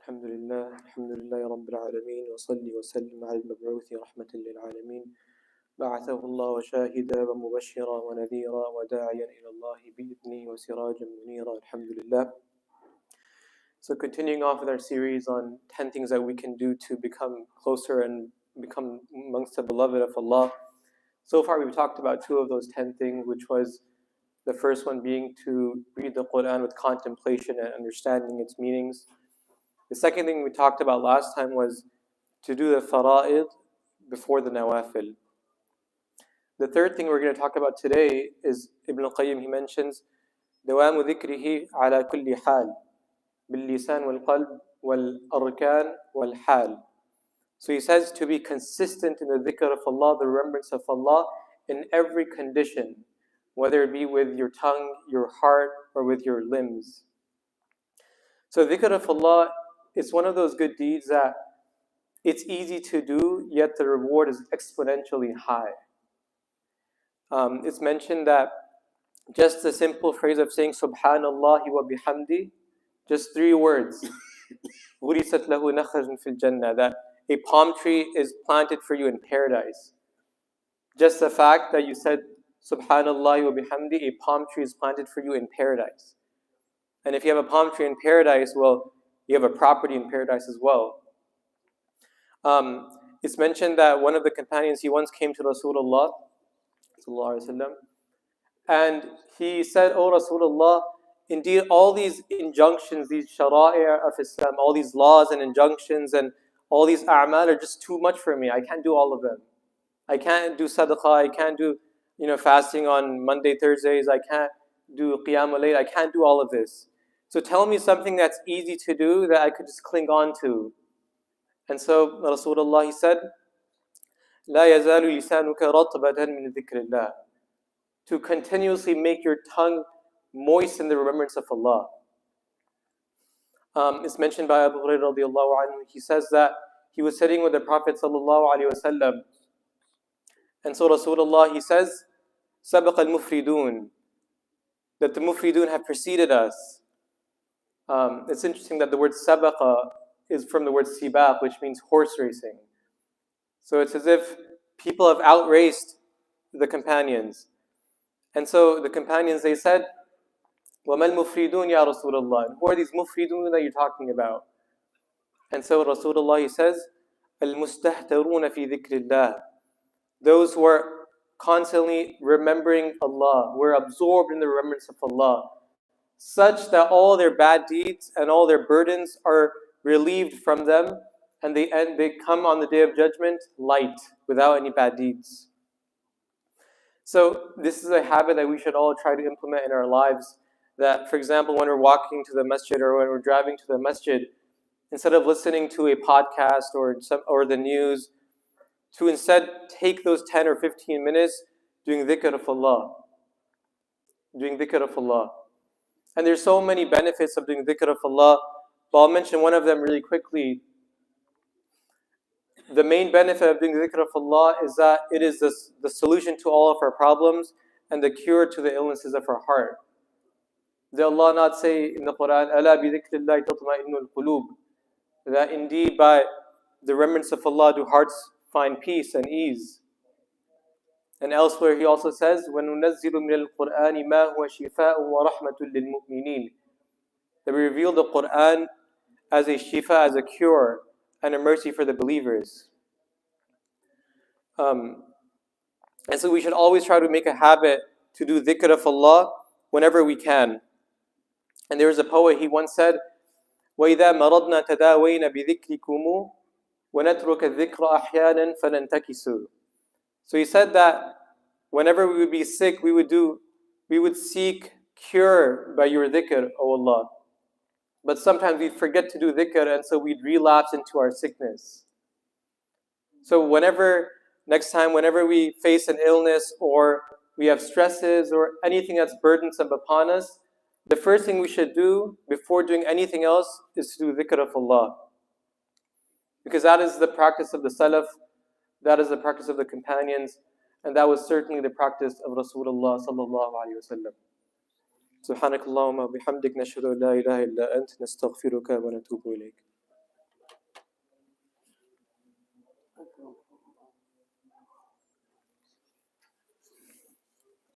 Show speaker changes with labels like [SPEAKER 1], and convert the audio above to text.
[SPEAKER 1] الحمد لله رب العالمين وصلي وسلم على المبعوث رحمة للعالمين بعثه الله شاهدا ومبشرا ونذيرا وداعيا إلى الله بإذنه وسراجا منيرا الحمد لله. So continuing off with our series on 10 things that we can do to become closer and become amongst the beloved of Allah. So far we've talked about 2 of those 10 things, which was the first one being to read the Quran with contemplation and understanding its meanings. The second thing we talked about last time was to do the fara'id before the nawafil. The third thing we're going to talk about today is Ibn al-Qayyim. He mentions دوام ذكره على كل حال باللسان والقلب والأركان والحال. So he says to be consistent in the dhikr of Allah, the remembrance of Allah in every condition, whether it be with your tongue, your heart, or with your limbs. So dhikr of Allah is one of those good deeds that it's easy to do, yet the reward is exponentially high. It's mentioned that just the simple phrase of saying Subhanallah wa bihamdi, just 3 words, غُرِسَتْ لَهُ نَخْرٌ فِي الْجَنَّةِ, that a palm tree is planted for you in paradise. Just the fact that you said Subhanallah wa bihamdi, a palm tree is planted for you in paradise. And if you have a palm tree in paradise, well, you have a property in paradise as well. It's mentioned that one of the companions, he once came to Rasulullah and he said, "Oh Rasulullah, indeed all these injunctions, these shara'i' of Islam, all these laws and injunctions and all these a'mal are just too much for me. I can't do all of them. I can't do sadaqah, I can't do fasting on Monday, Thursdays, I can't do qiyamul layl, I can't do all of this. So tell me something that's easy to do that I could just cling on to." And so Rasulullah, he said, لا يزال لسانك رطبة من ذكر الله, to continuously make your tongue moist in the remembrance of Allah. It's mentioned by Abu Hurairah radiallahu anhu. He says that he was sitting with the Prophet sallallahu alaihi wasallam, and so Rasulullah, he says, سبق المفردون, that the mufridun have preceded us. It's interesting that the word sabaqa is from the word sibaq, which means horse racing. So it's as if people have outraced the companions. And so the companions, they said, وَمَا الْمُفْرِدُونَ يَا رَسُولَ اللَّهِ, who are these mufridun that you're talking about? And so Rasulullah, he says, الْمُسْتَهْتَرُونَ فِي ذِكْرِ اللَّهِ, those who are constantly remembering Allah, who are absorbed in the remembrance of Allah, such that all their bad deeds and all their burdens are relieved from them, and they come on the day of judgment light, without any bad deeds. So this is a habit that we should all try to implement in our lives, that, for example, when we're walking to the masjid or when we're driving to the masjid, instead of listening to a podcast or the news, to instead take those 10 or 15 minutes doing dhikr of Allah. Doing dhikr of Allah. And there's so many benefits of doing dhikr of Allah, but I'll mention one of them really quickly. The main benefit of doing dhikr of Allah is that it is the solution to all of our problems and the cure to the illnesses of our heart. Did Allah not say in the Quran, أَلَا بِذِكْرِ اللَّهِ تَطْمَئِنُّ الْقُلُوبِ, that indeed by the remembrance of Allah do hearts find peace and ease? And elsewhere he also says, وَنُنَزِّلُ مِنَ الْقُرْآنِ مَا هُوَ شِفَاءٌ وَرَحْمَةٌ لِلْمُؤْمِنِينَ, that we reveal the Quran as a shifa, as a cure, and a mercy for the believers. And so we should always try to make a habit to do dhikr of Allah whenever we can. And there was a poet, he once said, وَإِذَا مَرَضْنَا تَدَاوَيْنَا بِذِكْرِكُمُ وَنَتْرُكَ الذِّكْرَ أَحْيَانًا فَنَنْتَكِسُ. So he said that whenever we would be sick, we would seek cure by your dhikr, O Allah. But sometimes we'd forget to do dhikr, and so we'd relapse into our sickness. So next time, whenever we face an illness or we have stresses or anything that's burdensome upon us, the first thing we should do before doing anything else is to do dhikr of Allah. Because that is the practice of the Salaf, that is the practice of the companions, and that was certainly the practice of Rasulullah sallallahu alaihi wasallam. سبحانك اللهم وبحمدك نشهد أن لا إله إلا أنت نستغفرك ونتوب إليك.